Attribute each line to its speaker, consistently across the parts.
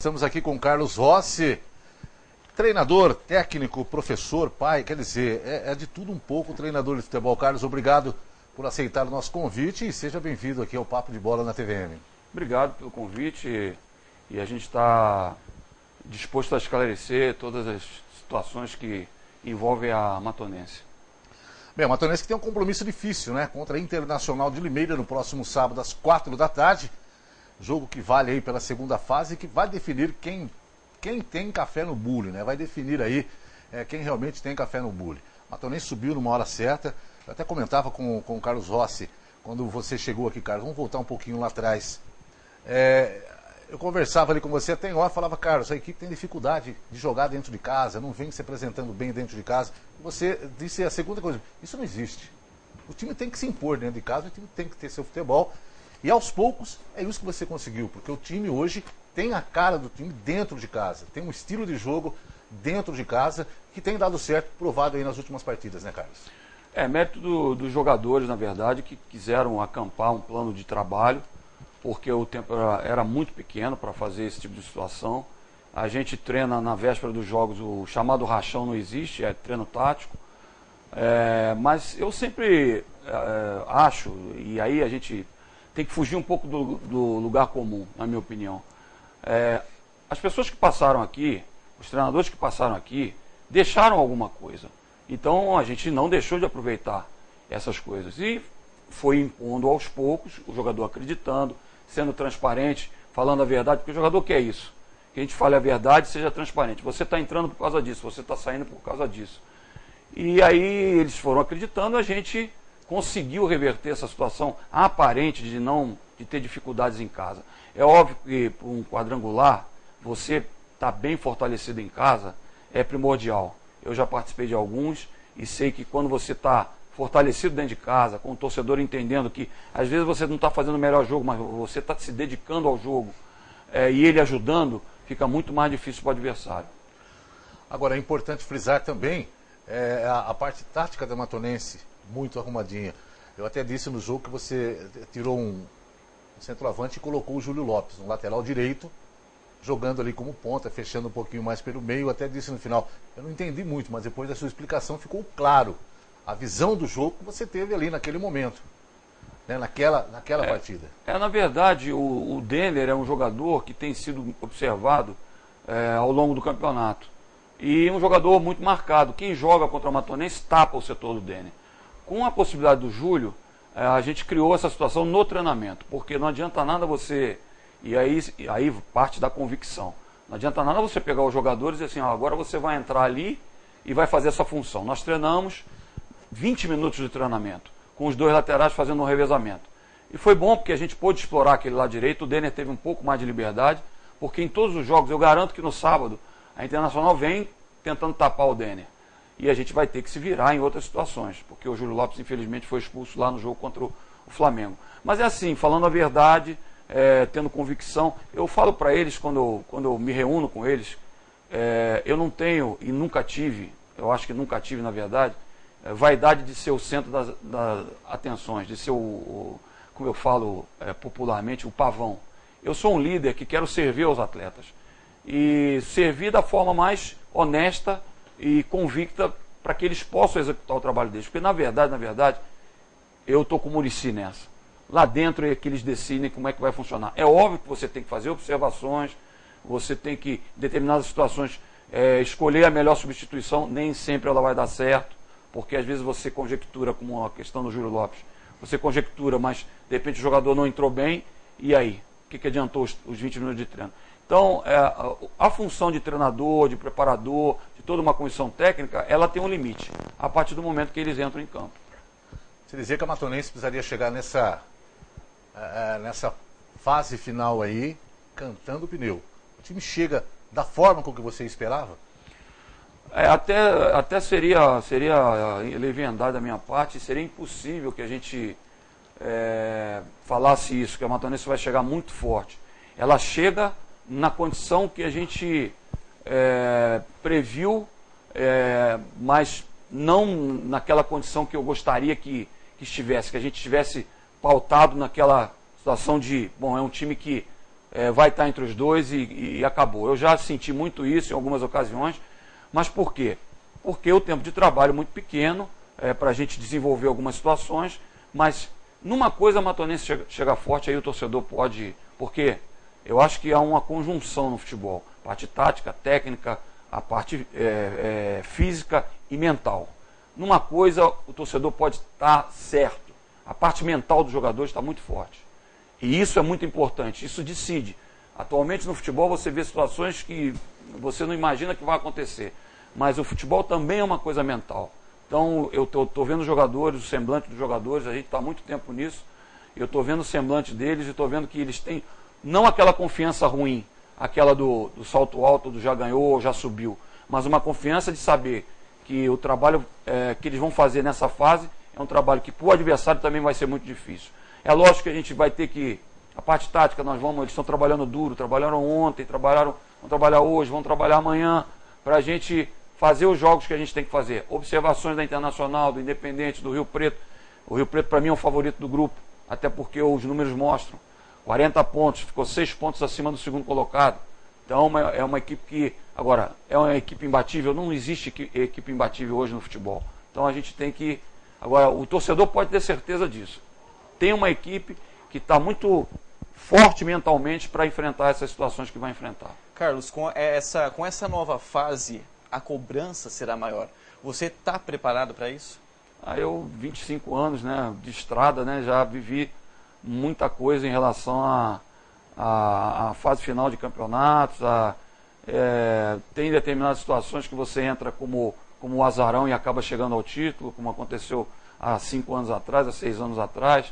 Speaker 1: Estamos aqui com o Carlos Rossi, treinador, técnico, professor, pai, quer dizer, é de tudo um pouco treinador de futebol. Carlos, obrigado por aceitar o nosso convite e seja bem-vindo aqui ao Papo de Bola na TVM.
Speaker 2: Obrigado pelo convite e a gente está disposto a esclarecer todas as situações que envolvem a Matonense.
Speaker 1: Bem, a Matonense que tem um compromisso difícil, né? Contra a Internacional de Limeira no próximo sábado às 4 da tarde. Jogo que vale aí pela segunda fase e que vai definir quem tem café no bule, né? Vai definir aí quem realmente tem café no bule. A Matonense subiu numa hora certa. Eu até comentava com o Carlos Rossi, quando você chegou aqui, Carlos, vamos voltar um pouquinho lá atrás. Eu conversava ali com você até em hora, falava, Carlos, a equipe tem dificuldade de jogar dentro de casa, não vem se apresentando bem dentro de casa. Você disse a segunda coisa, isso não existe. O time tem que se impor dentro de casa, o time tem que ter seu futebol. E aos poucos, é isso que você conseguiu, porque o time hoje tem a cara do time dentro de casa, tem um estilo de jogo dentro de casa que tem dado certo, provado aí nas últimas partidas, né, Carlos?
Speaker 2: É mérito dos jogadores, na verdade, que quiseram acampar um plano de trabalho, porque o tempo era muito pequeno para fazer esse tipo de situação. A gente treina na véspera dos jogos, o chamado rachão não existe, é treino tático. Mas eu sempre acho, e aí a gente tem que fugir um pouco do lugar comum, na minha opinião. As pessoas que passaram aqui, os treinadores que passaram aqui, deixaram alguma coisa. Então a gente não deixou de aproveitar essas coisas. E foi impondo aos poucos, o jogador acreditando, sendo transparente, falando a verdade, porque o jogador quer isso. Que a gente fale a verdade, seja transparente. Você está entrando por causa disso, você está saindo por causa disso. E aí eles foram acreditando, a gente conseguiu reverter essa situação aparente de ter dificuldades em casa. É óbvio que para um quadrangular, você estar bem fortalecido em casa é primordial. Eu já participei de alguns e sei que quando você está fortalecido dentro de casa, com o torcedor entendendo que às vezes você não está fazendo o melhor jogo, mas você está se dedicando ao jogo e ele ajudando, fica muito mais difícil para o adversário.
Speaker 1: Agora é importante frisar também a parte tática da Matonense, muito arrumadinha. Eu até disse no jogo que você tirou um centroavante e colocou o Júlio Lopes, um lateral direito, jogando ali como ponta, fechando um pouquinho mais pelo meio. Eu até disse no final, eu não entendi muito, mas depois da sua explicação ficou claro a visão do jogo que você teve ali naquele momento, né, naquela partida.
Speaker 2: Na verdade, o Denner é um jogador que tem sido observado ao longo do campeonato. E um jogador muito marcado. Quem joga contra o Matonense tapa o setor do Denner. Com a possibilidade do Júlio, a gente criou essa situação no treinamento, porque não adianta nada você... E aí parte da convicção. Não adianta nada você pegar os jogadores e dizer assim, agora você vai entrar ali e vai fazer essa função. Nós treinamos 20 minutos de treinamento, com os dois laterais fazendo um revezamento. E foi bom porque a gente pôde explorar aquele lado direito, o Denner teve um pouco mais de liberdade, porque em todos os jogos, eu garanto que no sábado, a Internacional vem tentando tapar o Denner. E a gente vai ter que se virar em outras situações, porque o Júlio Lopes, infelizmente, foi expulso lá no jogo contra o Flamengo. Mas é assim, falando a verdade, tendo convicção, eu falo para eles, quando eu me reúno com eles, eu não tenho e nunca tive, eu acho que nunca tive, na verdade, vaidade de ser o centro das atenções, de ser como eu falo popularmente, o pavão. Eu sou um líder que quero servir aos atletas. E servir da forma mais honesta e convicta para que eles possam executar o trabalho deles. Porque, na verdade, eu estou com o Muricy nessa. Lá dentro é que eles decidem como é que vai funcionar. É óbvio que você tem que fazer observações, você tem que, em determinadas situações, escolher a melhor substituição, nem sempre ela vai dar certo, porque às vezes você conjectura, como a questão do Júlio Lopes, você conjectura, mas de repente o jogador não entrou bem, e aí? O que adiantou os 20 minutos de treino? Então, a função de treinador, de preparador, de toda uma comissão técnica, ela tem um limite, a partir do momento que eles entram em campo.
Speaker 1: Você dizia que a Matonense precisaria chegar nessa fase final aí, cantando o pneu. O time chega da forma com que você esperava?
Speaker 2: Até seria leviandade da minha parte, seria impossível que a gente falasse isso, que a Matonense vai chegar muito forte. Ela chega na condição que a gente previu, mas não naquela condição que eu gostaria que estivesse, que a gente estivesse pautado naquela situação de, bom, é um time que vai estar entre os dois e acabou. Eu já senti muito isso em algumas ocasiões, mas por quê? Porque o tempo de trabalho é muito pequeno, para a gente desenvolver algumas situações, mas numa coisa a Matonense chega forte, aí o torcedor pode... Porque eu acho que há uma conjunção no futebol, a parte tática, técnica, a parte física e mental. Numa coisa o torcedor pode estar certo, a parte mental dos jogadores está muito forte. E isso é muito importante, isso decide. Atualmente no futebol você vê situações que você não imagina que vai acontecer, mas o futebol também é uma coisa mental. Então eu estou vendo os jogadores, o semblante dos jogadores, a gente está há muito tempo nisso, eu estou vendo o semblante deles e estou vendo que eles têm, não aquela confiança ruim, aquela do salto alto, do já ganhou, já subiu, mas uma confiança de saber que o trabalho que eles vão fazer nessa fase é um trabalho que para o adversário também vai ser muito difícil. É lógico que a gente vai ter que, a parte tática, eles estão trabalhando duro, trabalharam ontem, vão trabalhar hoje, vão trabalhar amanhã, para a gente fazer os jogos que a gente tem que fazer. Observações da Internacional, do Independente, do Rio Preto. O Rio Preto para mim é o favorito do grupo, até porque os números mostram. 40 pontos, ficou 6 pontos acima do segundo colocado. Então é uma equipe que, agora, é uma equipe imbatível, não existe equipe imbatível hoje no futebol. Então a gente tem que, agora o torcedor pode ter certeza disso. Tem uma equipe que está muito forte mentalmente para enfrentar essas situações que vai enfrentar.
Speaker 3: Carlos, com essa nova fase, a cobrança será maior. Você está preparado para isso?
Speaker 2: Eu, 25 anos, né, de estrada, né, já vivi muita coisa em relação à fase final de campeonatos. Tem determinadas situações que você entra como azarão e acaba chegando ao título, como aconteceu há 5 anos atrás, há 6 anos atrás.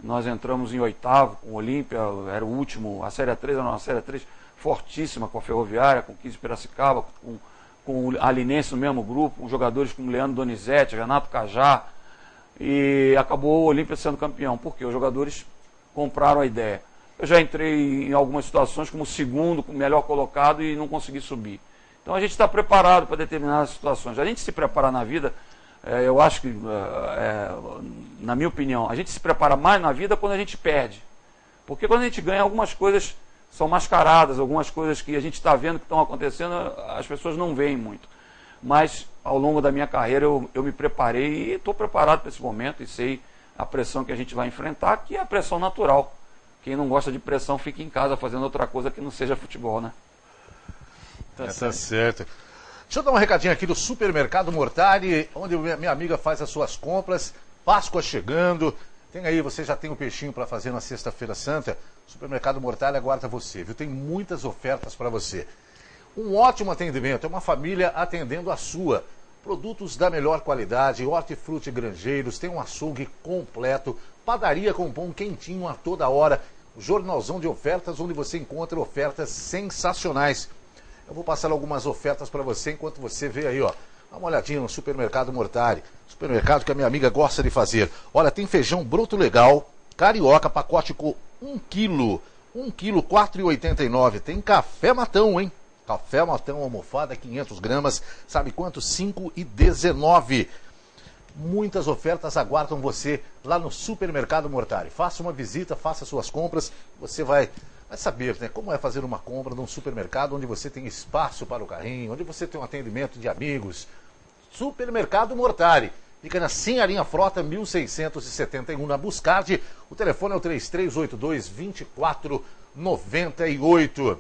Speaker 2: Nós entramos em 8º com o Olímpia, era o último, a Série 3 era uma Série 3 fortíssima com a Ferroviária, com o 15 Piracicaba, com o Alinense no mesmo grupo, com jogadores como Leandro Donizete, Renato Cajá, e acabou o Olímpia sendo campeão, porque os jogadores compraram a ideia. Eu já entrei em algumas situações como segundo, como melhor colocado e não consegui subir. Então a gente está preparado para determinadas situações. A gente se prepara na vida, eu acho que, na minha opinião, a gente se prepara mais na vida quando a gente perde. Porque quando a gente ganha, algumas coisas são mascaradas, algumas coisas que a gente está vendo que estão acontecendo, as pessoas não veem muito. Mas ao longo da minha carreira eu me preparei e estou preparado para esse momento e sei a pressão que a gente vai enfrentar, que é a pressão natural. Quem não gosta de pressão fica em casa fazendo outra coisa que não seja futebol, né?
Speaker 1: Tá certo. Deixa eu dar um recadinho aqui do Supermercado Mortari, onde minha amiga faz as suas compras. Páscoa chegando. Tem aí, você já tem um peixinho para fazer na Sexta-feira Santa. Supermercado Mortari aguarda você, viu? Tem muitas ofertas para você. Um ótimo atendimento, é uma família atendendo a sua. Produtos da melhor qualidade, hortifruti granjeiros, tem um açougue completo, padaria com pão quentinho a toda hora, jornalzão de ofertas onde você encontra ofertas sensacionais. Eu vou passar algumas ofertas para você enquanto você vê aí, ó. Dá uma olhadinha no Supermercado Mortari, supermercado que a minha amiga gosta de fazer. Olha, tem feijão bruto legal, carioca, pacote com 1 quilo, 1 quilo, 4,89. Tem café matão, hein? Café matão, almofada, 500 gramas, sabe quanto? 5,19. Muitas ofertas aguardam você lá no Supermercado Mortari. Faça uma visita, faça suas compras, você vai saber, né, como é fazer uma compra num supermercado onde você tem espaço para o carrinho, onde você tem um atendimento de amigos. Supermercado Mortari. Fica na Sinharinha Frota, 1671, na Buscardi. O telefone é o 3382-2498.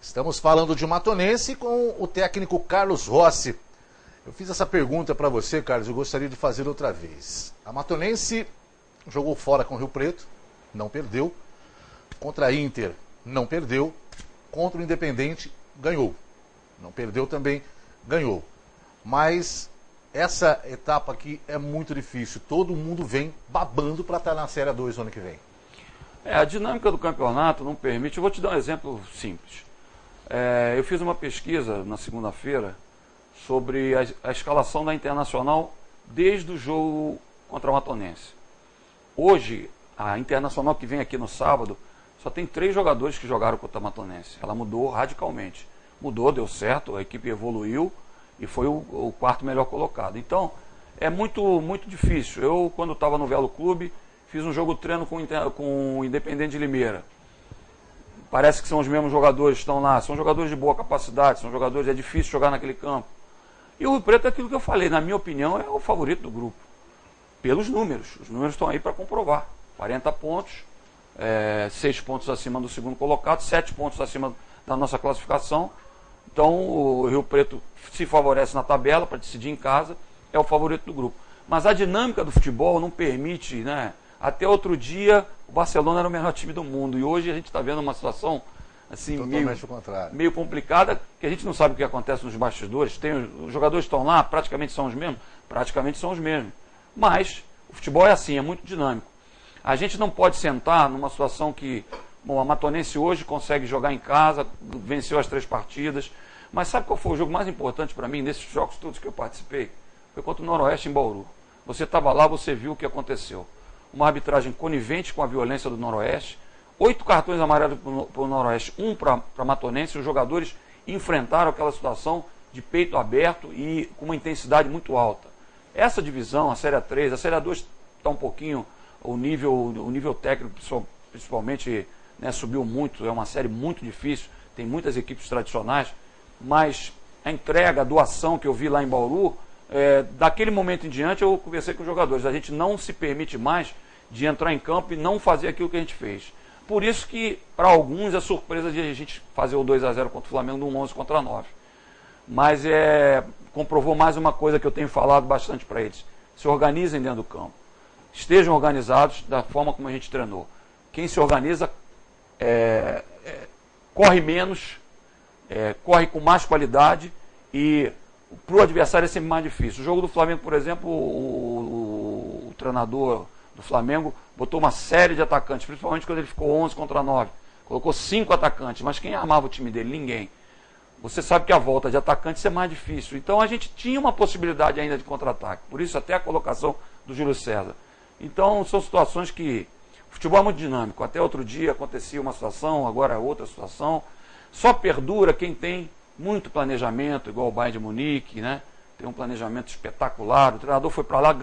Speaker 1: Estamos falando de Matonense com o técnico Carlos Rossi. Eu fiz essa pergunta para você, Carlos, eu gostaria de fazer outra vez. A Matonense jogou fora com o Rio Preto, não perdeu. Contra a Inter, não perdeu. Contra o Independente, ganhou. Não perdeu também, ganhou. Mas essa etapa aqui é muito difícil. Todo mundo vem babando para estar na Série 2 no ano que vem.
Speaker 2: A dinâmica do campeonato não permite. Eu vou te dar um exemplo simples. Eu fiz uma pesquisa na segunda-feira sobre a escalação da Internacional desde o jogo contra a Matonense. Hoje, a Internacional que vem aqui no sábado só tem 3 jogadores que jogaram contra a Matonense. Ela mudou radicalmente. Mudou, deu certo, a equipe evoluiu e foi o 4º melhor colocado. Então, é muito, muito difícil. Eu, quando estava no Velo Clube, fiz um jogo treino com o Independente de Limeira. parece que são os mesmos jogadores que estão lá, são jogadores de boa capacidade, são jogadores, é difícil jogar naquele campo. E o Rio Preto é aquilo que eu falei, na minha opinião, é o favorito do grupo. Pelos números, os números estão aí para comprovar. 40 pontos, 6 pontos acima do segundo colocado, 7 pontos acima da nossa classificação. Então o Rio Preto se favorece na tabela para decidir em casa, é o favorito do grupo. Mas a dinâmica do futebol não permite, né? Até outro dia o Barcelona era o melhor time do mundo e hoje a gente está vendo uma situação assim meio complicada, que a gente não sabe o que acontece nos bastidores. Os jogadores estão lá, praticamente são os mesmos, mas o futebol é assim, é muito dinâmico. A gente não pode sentar numa situação que, bom, a Matonense hoje consegue jogar em casa, venceu as 3 partidas, mas sabe qual foi o jogo mais importante para mim nesses jogos todos que eu participei? Foi contra o Noroeste em Bauru. Você estava lá, você viu o que aconteceu. Uma arbitragem conivente com a violência do Noroeste, 8 cartões amarelos para o Noroeste, 1 para a Matonense. Os jogadores enfrentaram aquela situação de peito aberto e com uma intensidade muito alta. Essa divisão, a Série A3, a Série A2 está um pouquinho, o nível técnico principalmente, né, subiu muito, é uma série muito difícil, tem muitas equipes tradicionais, mas a entrega, a doação que eu vi lá em Bauru, daquele momento em diante eu conversei com os jogadores, a gente não se permite mais de entrar em campo e não fazer aquilo que a gente fez. Por isso que, para alguns, é surpresa de a gente fazer o 2-0 contra o Flamengo num 11-9. Mas comprovou mais uma coisa que eu tenho falado bastante para eles. Se organizem dentro do campo. Estejam organizados da forma como a gente treinou. Quem se organiza corre menos, corre com mais qualidade e para o adversário é sempre mais difícil. O jogo do Flamengo, por exemplo, o treinador do Flamengo botou uma série de atacantes, principalmente quando ele ficou 11-9. Colocou 5 atacantes, mas quem armava o time dele? Ninguém. Você sabe que a volta de atacantes é mais difícil. Então a gente tinha uma possibilidade ainda de contra-ataque. Por isso até a colocação do Júlio César. Então são situações que... O futebol é muito dinâmico. Até outro dia acontecia uma situação, agora é outra situação. Só perdura quem tem muito planejamento, igual o Bayern de Munique, né? Tem um planejamento espetacular. O treinador foi para lá...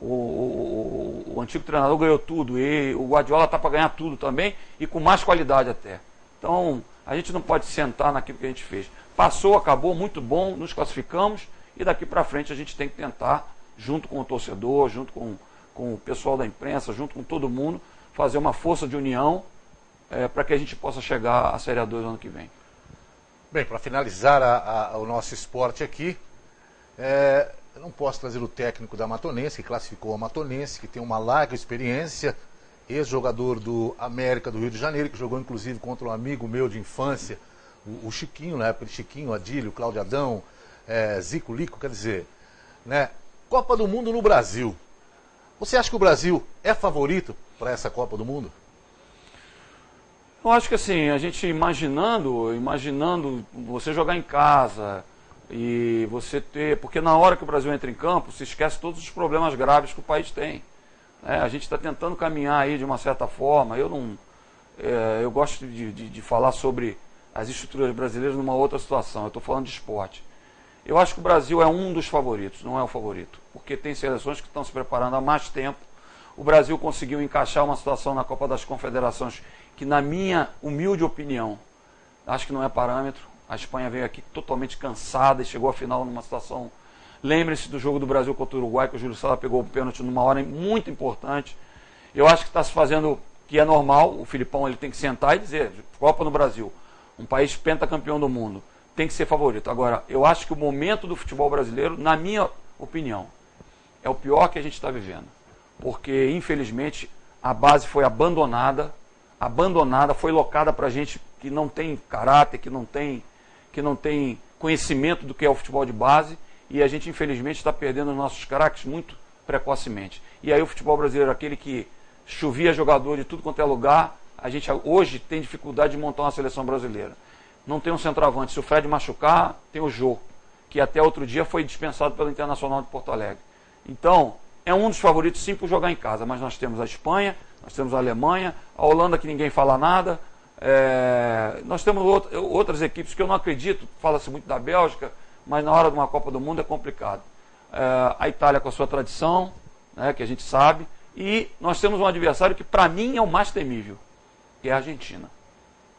Speaker 2: O antigo treinador ganhou tudo e o Guardiola está para ganhar tudo também e com mais qualidade até. Então a gente não pode sentar naquilo que a gente fez. Passou, acabou, muito bom, nos classificamos e daqui para frente a gente tem que tentar, junto com o torcedor, junto com o pessoal da imprensa, junto com todo mundo, fazer uma força de união para que a gente possa chegar à Série A2 ano que vem.
Speaker 1: Bem, para finalizar o nosso esporte aqui, eu não posso trazer o técnico da Matonense, que classificou a Matonense, que tem uma larga experiência, ex-jogador do América do Rio de Janeiro, que jogou inclusive contra um amigo meu de infância, o Chiquinho, na época de Chiquinho, Adílio, Cláudio Adão, Zico Lico, quer dizer, né? Copa do Mundo no Brasil. Você acha que o Brasil é favorito para essa Copa do Mundo?
Speaker 2: Eu acho que assim, a gente imaginando você jogar em casa e você ter... Porque na hora que o Brasil entra em campo, se esquece todos os problemas graves que o país tem. A gente está tentando caminhar aí de uma certa forma. Eu gosto de falar sobre as estruturas brasileiras numa outra situação. Eu estou falando de esporte. Eu acho que o Brasil é um dos favoritos, não é o favorito. Porque tem seleções que estão se preparando há mais tempo. O Brasil conseguiu encaixar uma situação na Copa das Confederações que, na minha humilde opinião, acho que não é parâmetro. A Espanha veio aqui totalmente cansada e chegou à final numa situação... Lembre-se do jogo do Brasil contra o Uruguai, que o Júlio César pegou o pênalti numa hora muito importante. Eu acho que está se fazendo, que é normal, o Filipão ele tem que sentar e dizer, Copa no Brasil, um país pentacampeão do mundo, tem que ser favorito. Agora, eu acho que o momento do futebol brasileiro, na minha opinião, é o pior que a gente está vivendo. Porque, infelizmente, a base foi abandonada, foi locada para gente que não tem caráter, que não tem conhecimento do que é o futebol de base, e a gente, infelizmente, está perdendo nossos craques muito precocemente. E aí o futebol brasileiro, aquele que chovia jogador de tudo quanto é lugar, a gente hoje tem dificuldade de montar uma seleção brasileira. Não tem um centroavante. Se o Fred machucar, tem o Jô, que até outro dia foi dispensado pelo Internacional de Porto Alegre. Então, é um dos favoritos sim por jogar em casa, mas nós temos a Espanha, nós temos a Alemanha, a Holanda que ninguém fala nada, nós temos outras equipes que eu não acredito, fala-se muito da Bélgica, mas na hora de uma Copa do Mundo é complicado. A Itália com a sua tradição, né, que a gente sabe, e nós temos um adversário que para mim é o mais temível, que é a Argentina.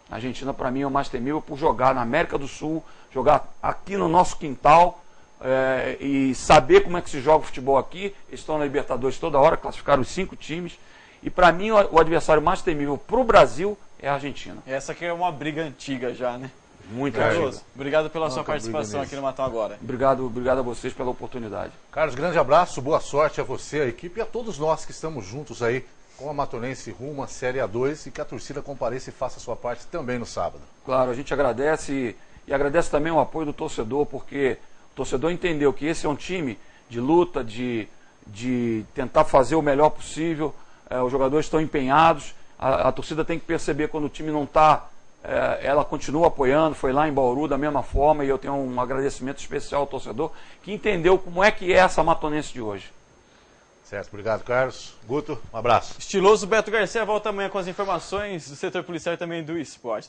Speaker 2: A Argentina, para mim, é o mais temível por jogar na América do Sul, jogar aqui no nosso quintal e saber como é que se joga o futebol aqui. Eles estão na Libertadores toda hora, classificaram os 5 times. E para mim, o adversário mais temível para o Brasil é a Argentina.
Speaker 3: Essa aqui é uma briga antiga já, né?
Speaker 2: Muito
Speaker 3: Carlos, obrigado pela sua participação aqui no Matão Agora.
Speaker 2: Obrigado a vocês pela oportunidade.
Speaker 1: Carlos, grande abraço, boa sorte a você, a equipe e a todos nós que estamos juntos aí com a Matonense rumo à Série A2 e que a torcida compareça e faça a sua parte também no sábado.
Speaker 2: Claro, a gente agradece e agradece também o apoio do torcedor, porque o torcedor entendeu que esse é um time de luta, de tentar fazer o melhor possível, os jogadores estão empenhados, a torcida tem que perceber quando o time não está, ela continua apoiando, foi lá em Bauru da mesma forma, e eu tenho um agradecimento especial ao torcedor que entendeu como é que é essa Matonense de hoje.
Speaker 1: Certo, obrigado, Carlos. Guto, um abraço.
Speaker 3: Estiloso Beto Garcia volta amanhã com as informações do setor policial e também do esporte.